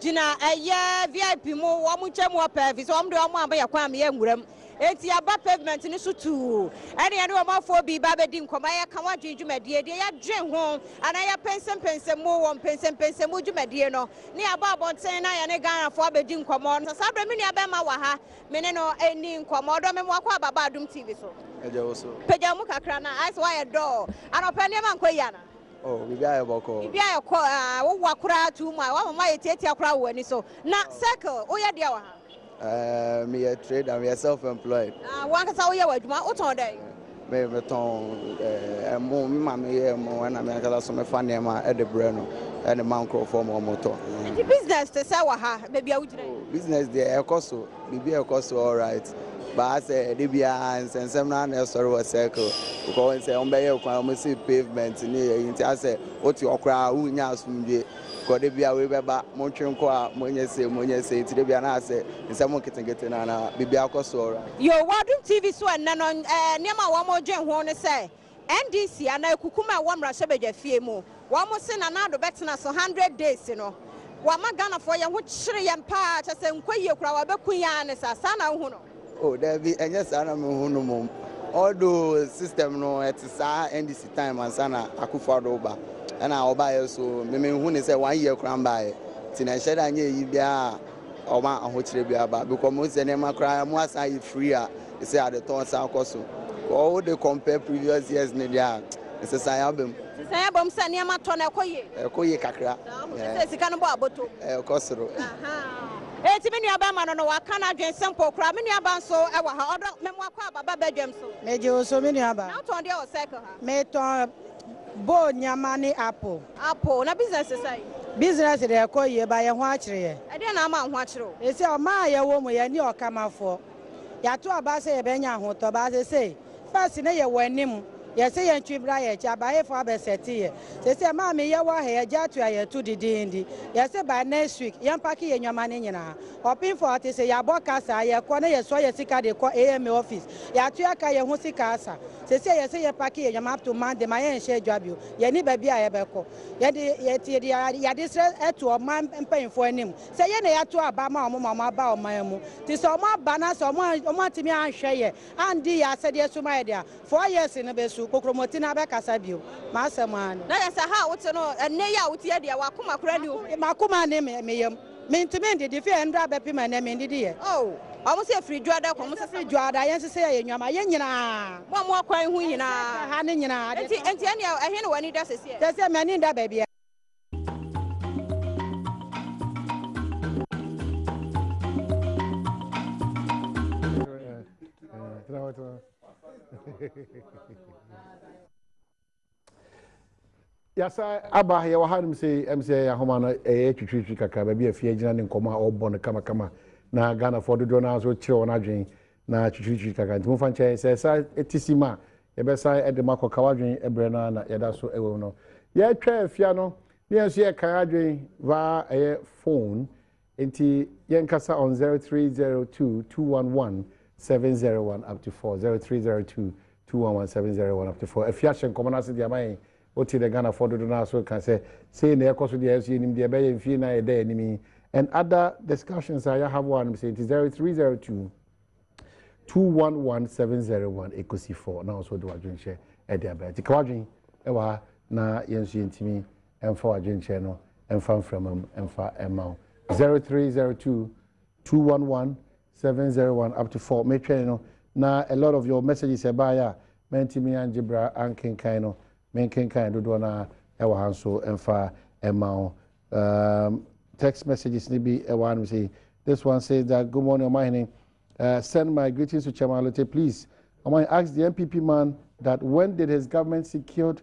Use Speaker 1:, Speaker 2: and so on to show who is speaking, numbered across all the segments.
Speaker 1: Jina, VIP mo, Wamucha mo pay, so I'm the one by a quam young. Eti aba pavement ni so tu ene ene o mafo bi ba bedi nkomaya ka wa dwedwumadie de ya dwen ho ana ya pensem mo won pensem mo dwumadie no ne aba abonten na ya ne Ghana fo abedi nkomo no sa bra me ni aba ma wa ha me ne no eni nkomo do me mo akwa baba Adom TV so
Speaker 2: eje wo so
Speaker 1: peja mu kakra na ice wire door ana pa ne ma nkoya na
Speaker 2: oh bibia boko
Speaker 1: bibia ko wo wakura tu ma wa mama yetiatia kura wo ani so na circle wo ya dia wa ha
Speaker 2: me a trade and we are self-employed.
Speaker 1: One can say we do what on day.
Speaker 2: Me ton mo me mo na me kala so me fa nema e de breno e de man form o motor.
Speaker 1: The business to say wa ha baby a wujire.
Speaker 2: Business there e cost bibi e cost all right. But I say de bia nsensem na na sorry wa circle because say on be ye kwan mo see pavement ni yinti I say oti okra unya asumdie ko de bia we beba mo twenko a mo nyese ti de bia na say nsem ketengete na bibia koso all right.
Speaker 1: Yo Adom TV so na no niam wa mo dwen ho ne say NDC ana ekukuma wa mra hye fie mu wa mo se na do betena so 100 days no wa ma Ghana for ye ho kyere ye mpa cha se nkwaye kura wa bekun ya ne sa na hu no.
Speaker 2: Oh, there be and yes, I know although system no at NDC time and sana akufado over and I buy so me who say 1 year cram by tina shed and ye bia or ma hotre bia ba because most nema cry mo aside free say at the ton sa koso all they compare previous years ne dia it's a album
Speaker 1: say nema ton
Speaker 2: ekoye kakra
Speaker 1: say sika no bo aboto
Speaker 2: kosoro
Speaker 1: eti me nua ba ma no wa kana dwen sempo kra me nua ba nso e wa ha odo me mo akwa baba badwam so
Speaker 3: meje o so me nua ba
Speaker 1: na ton dia o circle ha
Speaker 3: me ton bo nyama ni apple
Speaker 1: na business say
Speaker 3: business de ekoye ba ye ho akire ye
Speaker 1: e de na ma ho akire
Speaker 3: e se o ma ye wo mu ye ni okamafo ya to aba se ye benya ho to ba se first ne ye wanim ye se ye ntwibra ye cha ba ye fo abeseti ye se ma me ye wa he ja to ye to didindi ye se by next week ye mpaki ye nyama ne nyina opin for te se ya bokasa ye ko ne ye so ye sika de ko AM office ya to aka ye ho sika asa se ye paki ye nyama up to Monday ma ye nhye dwabio ye ni ba bia ye beko ye de ya de sre eto o man mpan fo anim se ye ne ya to aba ma o ma ba o man mu ti se o ma ba na se o ma timi anhwe ye andi ya se de suma ye dia 4 years ne be su kokromoti na be kasa bio ma asem an
Speaker 1: na ya sa ha wote no enne ya wote ye dia wakoma kra ni o
Speaker 3: makoma ne me yam me ntimi ndi fi endra be pima na me ndi ye
Speaker 1: oh omo se free juada ko mo se
Speaker 3: free juada yen se ye nyama ye nyina
Speaker 1: mo akwan hu nyina
Speaker 3: ha ne nyina
Speaker 1: enti ene ehe ne wani da
Speaker 3: se me ni nda ba bia
Speaker 4: Yasa aba ya wahanum say MC ya homa no twitwi kaka ba bia fie gina ne nkoma obbo no kama na Ghana for do na so kire wona dwen na twitwi kaka nti mo fa nche say sa etisima ye be sa edema kokawa dwen ebre na ye da so ewo no ye twa afia no ne enso ye kan adwen va phone nti ye nkasa on 0302 211 701 up to 4 0302 211 701 up to 4 afia hye nkoma na se dia mai oti the Ghana for do na so can say na ekoso the SU nim the be mfi na eda enimi and other discussions I have one say it is 0302 211 701 ekosi 4 now so do adwen share e dia ba ti kawadwen e wa na yensu ntimi emfa adwen share no emfa mframam emfa emma 0302 211 701 up to 4 me train no na a lot of your messages abaya mentimi anjibra anken kind no menken kind do na ewa hanso emfa emma text messages ni bi one say this one says that good morning my send my greetings to Chairman Lotte please I might ask the MPP man that when did his government secured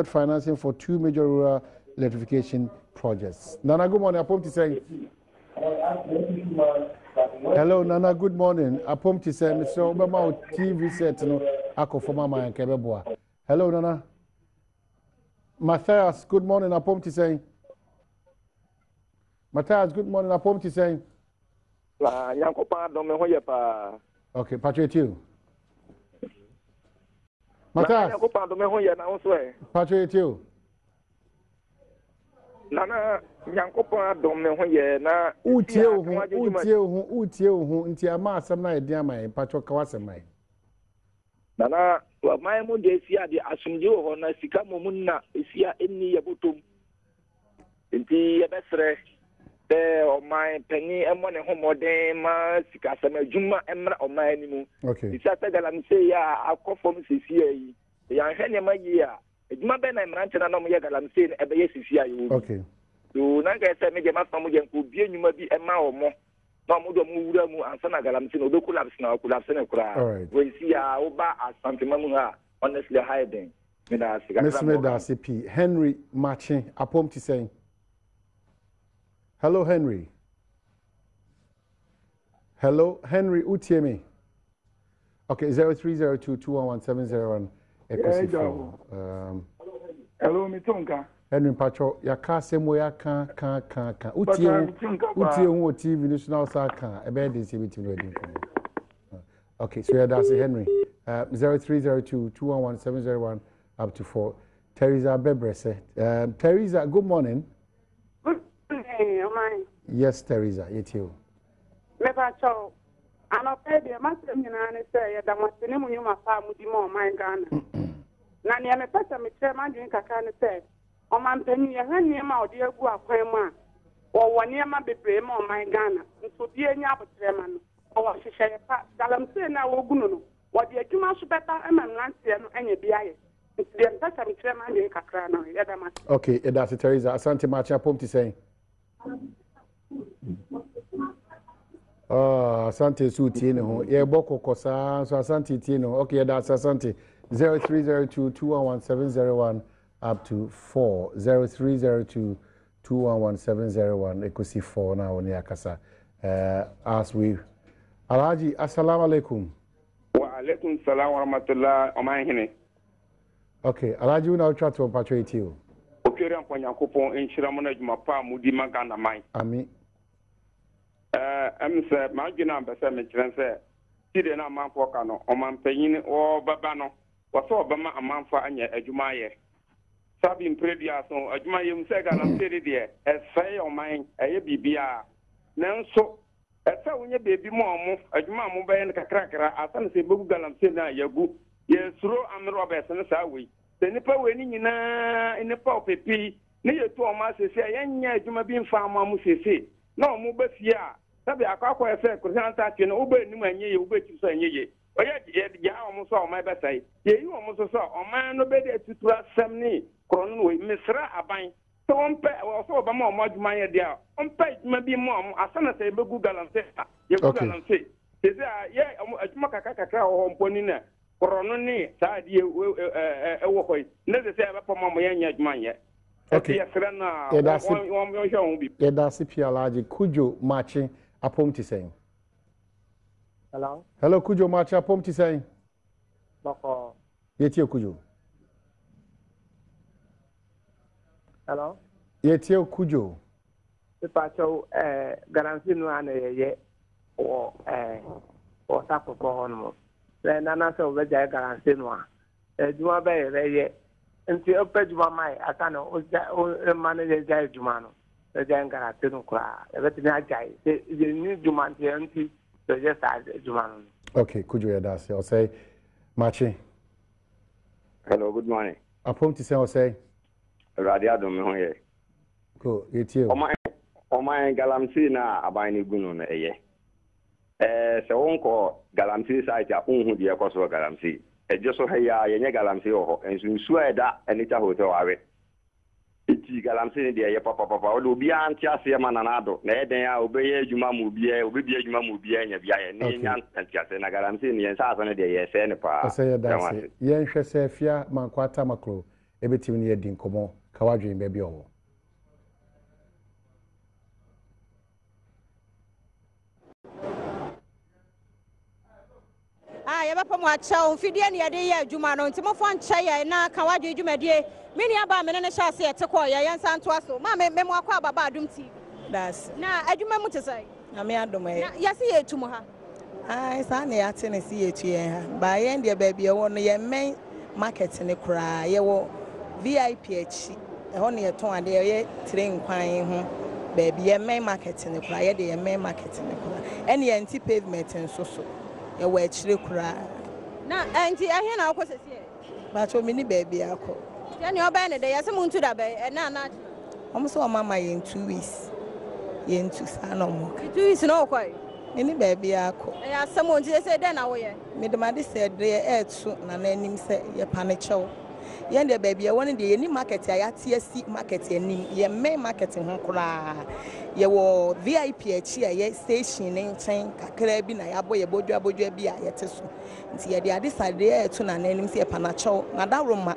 Speaker 4: financing for 2 major rural electrification projects. Nana, good morning. Apom to say hello Nana, good morning. Apom to say Mr. Obama TV set no ako former man kebeboa. Hello Nana. Matthias, good morning. Apom to say Matthias, good morning. Apom to say
Speaker 5: la Yankopa Adom ho ye pa.
Speaker 4: Okay, Patrick you. Matthias.
Speaker 5: Yankopa Adom ho ye na so e.
Speaker 4: Patrick you.
Speaker 5: Nana Yankopon Adom me ho ye na
Speaker 4: utie ho nti ama asem na yedi amai pacho kawasemai
Speaker 5: Nana wa mai mu de sia de asumje ho na sika momun na sia enni ye botom nti ye besre de o mai penni emo ne ho moden ma sika asem adwuma emra o mai ni mu sia ta galam se ya akofom sisia yi ya hwe ne ma yi a adwuma be na emrante na no mo ye galam se ebe ye sisia yi
Speaker 4: okay
Speaker 5: so na ga se me je ma famu je ko bie nyuma bi ema o mo na mo do mo wura mu ansa na galam se no do collapse na collapse na kura we see ya wo ba asante mamu ha honestly hiding me da siga
Speaker 4: me da CP Henry Machin apom ti saying hello Henry utie me okay 0302211701
Speaker 6: hello mitonka
Speaker 4: Henry Pacho ya ka semo ya kan utie hu TV national sa kan e be dey say meeting no dey come okay so yeah that's Henry 0302211701 up to 4 Teresa Bebrese Teresa good morning.
Speaker 7: Good morning Omai.
Speaker 4: Yes Teresa you
Speaker 7: me Pacho anope de masem nyina ne say ya da masene mu nyuma fa mu di mo Omai Ghana na ne me pesa me tre ma din kaka ne say o man penyu ya hanie ma odi agu akwan mu a o wone ma bebre ma o man Ghana nso die nya abotre ma no o wa hihye pa dalam se na wo gunu no wo de adwuma so beta e ma nante no anya bi aye nti de mpasa me tre ma de kakra no ya da ma
Speaker 4: okay that's Teresa asante macha pom ti saying asante su tie ne ho ye bokoko sa so asante tie no okay that's asante 0302211701 up to 4 0302211701 ekosi 4 na woni akasa as we Alhaji assalamu alaikum
Speaker 6: wa alaikum salam wa rahmatullah omanhine
Speaker 4: okay Alhaji una ucha to patro etio
Speaker 6: okere ampanyankopon enhira mo na adwuma pa mudi magana man
Speaker 4: ami
Speaker 6: amse ma gina ambese me kiren se tide na amanfo ka no omanpanyin o baba no waso obama amanfo anya adwuma ye sabi mpredia so adwuma yem se ga na tede de esai oman eye bibia nanso esa wonye bebi mo omo adwuma mo be ne kakrakra asan se begu galam se na yagu ye suro amro obese ne sa we se nipa we ni nyina nipa opepi ne yetu oma se se yenya adwuma bi mfa ma mo se se na omo be fie a sabi akwa efe kuranta twe no ube nim anye ye ube ti so anye ye oye ya omo so omo be sai ye yi omo so omo no be de tutura semni krono we misra aban so onpe so obama omo adwuma ye de a onpe adwuma bi mo omo asana se be gu galamse ye gu galamse se ye adwuma kakra ho mponi na krono ni sa de wo koy ne se be pomo mo ye nya adwuma ye okay ye sra na
Speaker 4: ye da CP Alhaji Kujo Machi apom ti saying hello Kujo Machi apom ti saying
Speaker 8: bako
Speaker 4: yetie Kujo
Speaker 8: hello
Speaker 4: yetie Kujo
Speaker 8: Pacho garanti no ana ye o o tapo ko hono le nana so be ja garanti no a djuma be ye nti opedjuma mai aka no o manager ja djuma no e ja garanti no kwa e be tini ajai se je ni djuma nti so je sa djuma no
Speaker 4: okay Kujo ya da say o say Machi
Speaker 6: hello good morning
Speaker 4: apom ti say o say
Speaker 6: radio Adom me ho ye
Speaker 4: ko yetie
Speaker 6: o mai galamsi na abani gunu na eye se wonko galamsi site a unhu de ekoso galamsi eje so haya yenye galamsi ho ensu eda enita hotel awe iti galamsi de ye papa o do bia anti ase ma nanado na eden a obeye adwuma mu bia obebi adwuma mu bia nya bia ye ne nya anti ase na galamsi ne yensa aso ne de ye se ne pa
Speaker 4: yen hwe se fia mankwata makro ebetim ne yedin komo kawadwen be bia owo
Speaker 1: yɛbɛpɛ mo akyɛw mfidie ne yɛde yɛ adwuma no nti mofo nkyɛ yɛ na ka wadwe dwumadie mene aba mene ne hyɛ ase yɛte kɔ yɛ yɛnsa ntoa so ma me mo akɔ ababa Adom TV
Speaker 3: das
Speaker 1: na adwuma mu te sɛ
Speaker 3: na me Adom
Speaker 1: na yɛse yɛ etum ha
Speaker 3: ai sa na yɛate ne si yɛtu yɛn ha ba yɛn deɛ baabi ɛwɔ no yɛ men market ne koraa yɛwɔ VIP akyi ɛhɔ ne yɛtɔn adeɛ ɛyɛ train kwan ho baabi yɛ main market ne kora yɛ de yɛ main market ne kora ɛne yɛ nti pavement nso so yɛwɔ akyire kora
Speaker 1: na nti ɛhe na akɔ sɛsie
Speaker 3: bacho mini baabi akɔ
Speaker 1: yɛ ne ɔbɛn ne de yɛ sɛ mu ntu da bɛ na na
Speaker 3: ɔmo so ɔmama yɛn 2 weeks yɛn tu saa na ɔmo
Speaker 1: 2 weeks na ɔkɔ
Speaker 3: mini baabi akɔ
Speaker 1: ɛyɛ asɛm nti sɛ dɛ na woyɛ
Speaker 3: medemade sɛ de ɛɛto na n'anim sɛ yɛ panekyɛw yɛn de baabi ɛwɔ ne de yɛni market a yɛate asi market anim yɛ main market ho koraa yɛwɔ VIP akyi a yɛ station ne nkyɛn kakra bi na yɛabɔ yɛ bodwa bi a yɛte so nti yɛde ade sade ɛɛto na n'anim sɛ yɛ panekyɛw na daroma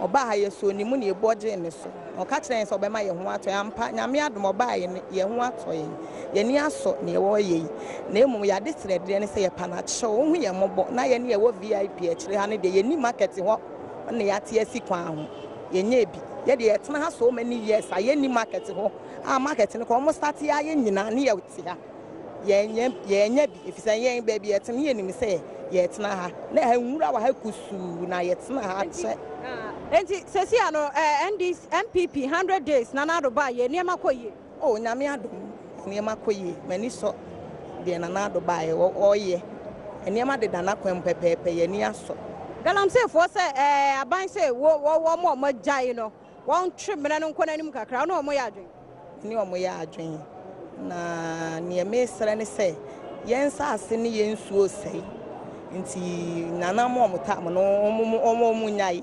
Speaker 3: ọba ha yɛ so ni mu ne ebɔgye ne so ɔka kyerɛ sɛ ɔbɛma yɛ ho atɔ ampa nyame adom ɔba yɛ ho atɔ yɛ ni asɔ ne ɛwɔ yɛ na emu yɛ ade srɛdeɛ ne sɛ yɛ panakyɛw wo hu yɛ mɔbɔ na yɛ ne yɛwɔ VIP akyire ha ne de yɛ ni market hɔ ne yɛate asi kwan ho yɛ nye bi yɛ de yɛtena ha so many years a yɛ ni market hɔ a market ne ko ɔmo start ya yɛ nyina ne yɛ te ha yɛ nya bi efisɛ yɛn baabi yɛtena yɛ nim sɛ yɛtena ha na ha nwura wa ha kusu na yɛtena ha kyɛ
Speaker 1: enti sesia no MPP 100 days na na do ba ye niema koye
Speaker 3: oh nyame adom niema koye mani so de na na do ba ye oye niema de dana kwem pepepe ye ni aso
Speaker 1: galamse fo se aban se wo mo magyae no won twemene no nkona nim kakra no mo ya adwen
Speaker 3: ni o mo ya adwen na niema sere ne se yensa ase ne yensuo sei nti nana mo ta mo no omo nyai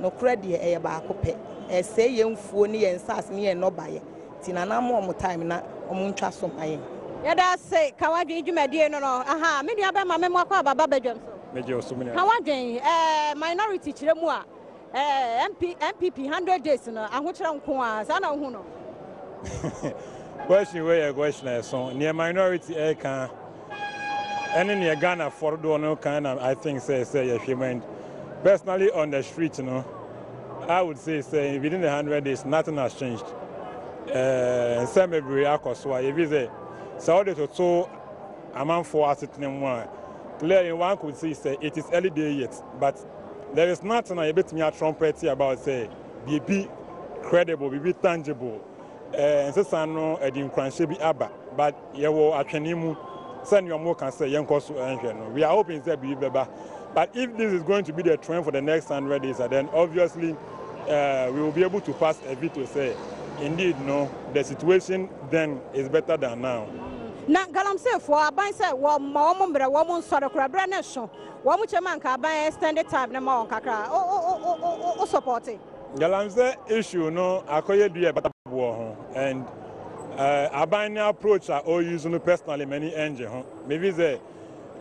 Speaker 3: no credit e ba akopɛ ɛsɛ yɛn fuo ne yɛn sas ne yɛn nɔbaeɛ ti nana mo time na ɔmo ntwa so maye
Speaker 1: yɛda se kawadwen dwumadie no aha me nua bɛ ma me mo akɔ ababa badwam so
Speaker 9: meje osumuni
Speaker 1: kawadwen minority kyerɛ mu a MPP 100 days no ahokyerɛ nko a sa na hu no
Speaker 9: question where you question so near minority can any near Ghana for do no kind of I think say you personally on the street, I would say within the 100 days nothing has changed. Some every akoswa if you say so to a man for us one clearly one could say it is early day yet, but there is nothing a bit me a trumpet about say be credible, be tangible. And so no edin kranche bi aba, but ye wo atwene mu send your more can say yenkoso enhwe. We are hoping say be beba. But if this is going to be the trend for the next 100 days, then obviously we will be able to pass a veto say, indeed, no, the situation then is better than now.
Speaker 1: Na galam say for aban say wo mbra wo nsore kura bra na so wo mu chema nka aban extended time na ma on kakra o support it.
Speaker 9: Galam say issue no akoye dua better ho and aban approach are all using personally many engine ho maybe say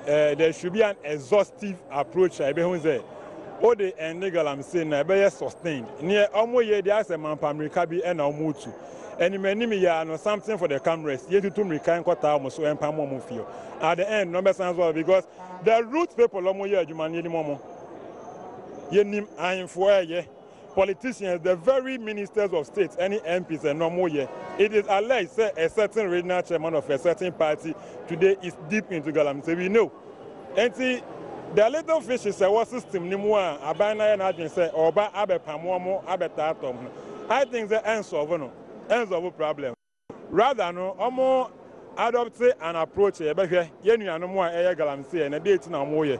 Speaker 9: there should be an exhaustive approach. I be say, all the illegal I'm saying, I be sustained. Near almost year, there's a man America be and almost and many ya no something for the cameras. Yet to me can't cut almost so and feel. At the end, number sounds well because the root people almost year you man momo. Ye nim I am for ye. Politicians, the very ministers of state, any MPs and no more year. It is alleged say a certain regional chairman of a certain party today is deep into Galam. So we know. And see, the little fish is a system ni more abana and I say oba abe pamomo abe tatom. I think the answer of a problem. Rather no omo adopt an approach ebe yenu no more air Galam say and a date na more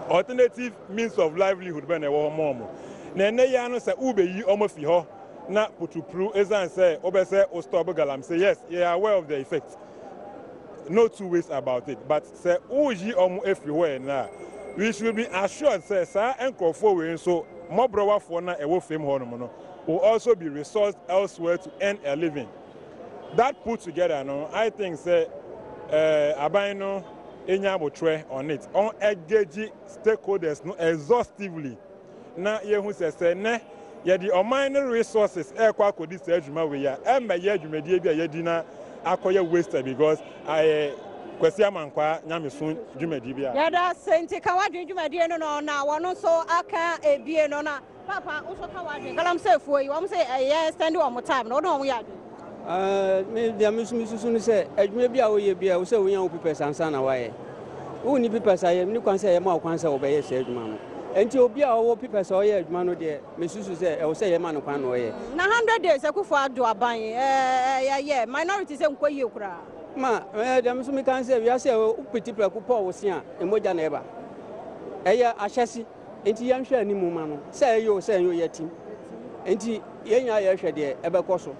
Speaker 9: alternative means of livelihood ben e wo more. Nene ya no say ube yi omo fi ho na putupru ezan say obese o stop Galam say yes you are aware of the effect, no two ways about it, but say uji omo everywhere na we should be assured say sa enkrofo we so mobrowa for na ewo fam ho no will also be resourced elsewhere to earn a living. That put together no I think say aban no enya botre on it on engage stakeholders no exhaustively. Na yehu say ne ye the mining resources kwa akodi say adwuma we ya e ma ye adwumadie bi a ye di na akoye wasted because I kwesi amankwa nyameso adwumadie bi a
Speaker 1: ya da senti ka wadwe adwumadie no na wono so aka ebie no na papa wo so ka wadwe galam say fuo yi wo say ye stand wo time no no wo ya
Speaker 10: me dia misusu ni say adwuma bi a wo ye bi a wo say wo nya wo people sansa na wa ye wo ni people say ni kwan say ye ma kwan say wo be ye say adwuma no enti obi a wo pipa so ye adwuma no de me susu se e wo se ye ma no kwan no ye
Speaker 1: na 100 days akufo ado aban yeah minority se nkoyie kura
Speaker 10: ma dem so me kan se wi ase o piti preku po wo se a emoja na eba eye ahyesi enti yan hwe animu ma no se yo ye tim enti yenya ye hwe de ebekọ so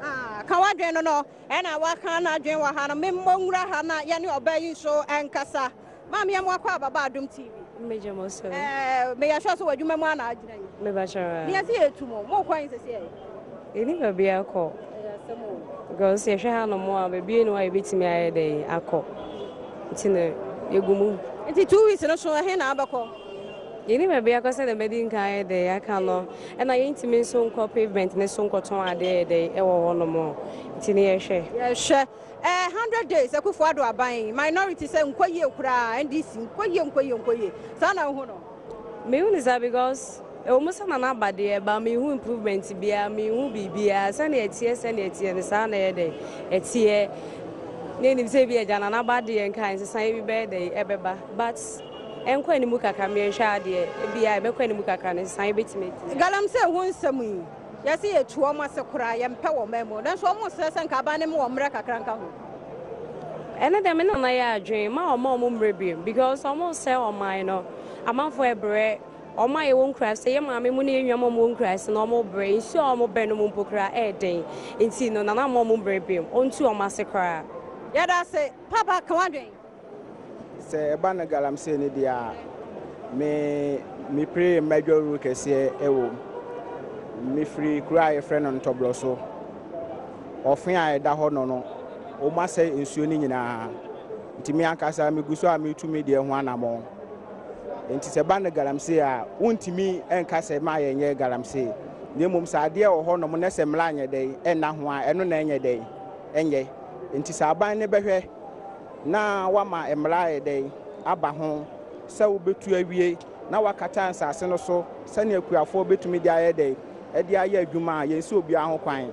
Speaker 1: ka wadwen no na waka na adwen wa ha no memmongura ha na ye ne obayi so enkasa Mami ya mwakwa ababa Adom TV.
Speaker 11: Meje mo so.
Speaker 1: Me ya so wadwuma mu ana agina yi.
Speaker 11: Me ba chara.
Speaker 1: Ni ase etumo, mo kwan sese yi.
Speaker 11: Eni ba bia akọ. Because ye hwe ha no mo a bebie no a ebetimi aye dey akọ. Nti ne yegumu.
Speaker 1: Nti 2 weeks no so he na abakọ.
Speaker 11: Eni ba bia akọ se the medin kan aye dey aka no. E na ye ntimi so nkọ pavement ne so nkọ ton ade dey e wo ho no mo. Nti ne ye hwe.
Speaker 1: Ye hwe. 100 days akufo ado aban minority say nkoye kura NDC nkoye sana hu no
Speaker 11: me hu is because almost na bade ba me hu improvement bia me hu bibia sana etie ne sana ye dey etie ne ni se bia jana na bade en kan san bi be dey ebeba but enko ani mu kaka me hwa ade bia ebekọ ani mu kaka ne san betime
Speaker 1: galam se hu nsam yi yesi etuo mase kura ye mpe wo memo na so mo sese nka ba ne mo mre kakra nka ho
Speaker 11: ene dem na ya adwen ma o mo mre bi because o mo se o man no amanfo ebre o ma ye won kra se ye ma me mu ne enwa mo won kra se no mo bre nsi o mo be no mo mpokra den nti no na mo mre bi ontu o mase kra
Speaker 1: ya da se papa kan adwen
Speaker 8: se ba na galam se ne dia me pray major ru kese ewo me free kura ye friend on toblo so ofin a da ho no o ma se nsuo ni nyina nti me akasa me guso a me tumi de ho anamo nti se ba na galamse a wontimi enka se ma ye nye galamse nemum sa de ho no mo ne se mla anye de enna ho a eno na enye de enye nti sa ban ne behwe na wa ma emla ye de aba ho se wo betu awie na wakata ansase no so sane akuafo betumi de aye de e de aye adwuma yensi obi ahụ kwan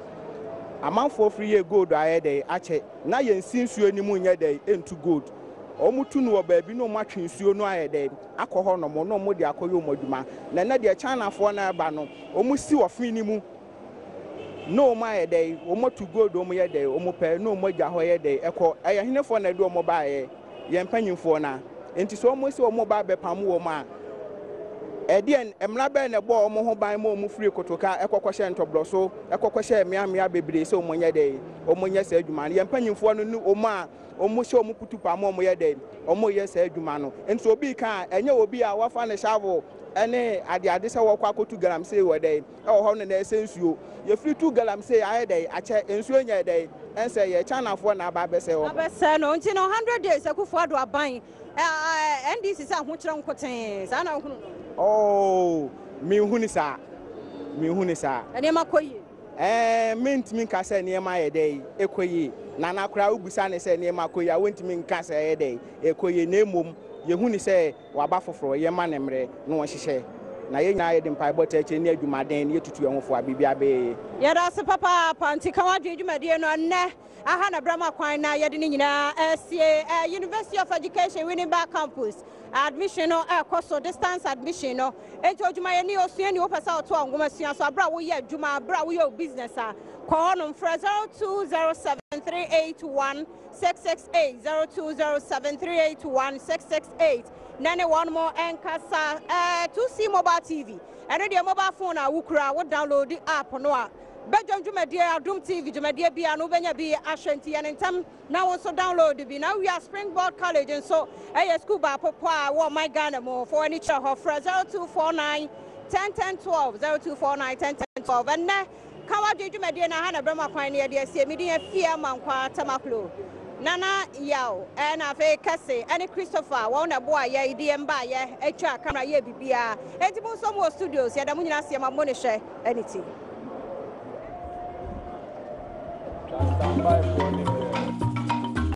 Speaker 8: amanfo free ye gold aye de ache na yensi nsuo ni mu nye de entu gold omutu no baabi no matwe nsuo no aye de akọhọ no mo no mo de akọyọ modwuma na de China fo na ba no omusi ofin ni mu no ma aye de omotu gold omo ye de omo pe no mo gya ho ye de ekọ aye henefo na de omo ba aye ye mpanyimfo na enti so omo si omo ba be pam wo ma Edian emla be ne bo omo ho ban mo mu free kotoka ekokọhye ntoblo so ekokọhye miamia bebre se omonye de omonye se adwuma ye mpanyimfo no nu omo a omo hye omo kutupa mo ye de omo ye se adwuma no enso obi kan enye obi a wafa ne shovel ene ade se wo kwa kotu galam se we de e wo ho ne na esensuo ye free 2 galam se aye de ache ensuo nya de ense ye chanafo na aba be se wo
Speaker 1: abese no nti no 100 days akufo ado aban NDC sa ho kire nkoten sa na ho no
Speaker 8: oh mi huni sa
Speaker 1: ene makoyi
Speaker 8: mentimi nka se ne ma ye dey ekoyi na na kra ubusa ne se ne makoyi a wentimi nka se ye dey ekoyi na emom ye huni se waba foforo ye ma ne mre no hyehyɛ na ye nya ye de mpai bota eche ne adwumaden ne tutu ehofo abibia be
Speaker 1: ye da se papa panti kan wadwe adwumadie no ne aha na brama kwan na ye de ne nyina sie University of Education winning back campus admission no course distance admission no enti odwuma ye ne osua ni opesa oto angoma sua so abra wo ye adwuma abra wo ye business a call on 0207381668 0207381668 nane one more enkasa 2C mobile TV and the mobile phone a wukura wo download the app no a Badwam Jumadi Adom TV Jumadi bia no benya bi ahwenti and tam now also download bi now we are Springboard College and so school ba popo wo my Ghana mo for any child of 0249 101012 0249 101012 and na kawa Jumadi na hana brama kwan ne de asie medi afia mankwa tamaklo Nana yao and afe kase and Christopher wona boy ye di mba ye etwa camera ye bibia entimu so mo studios ya da munyina se ma monishe anything.
Speaker 9: Stand by for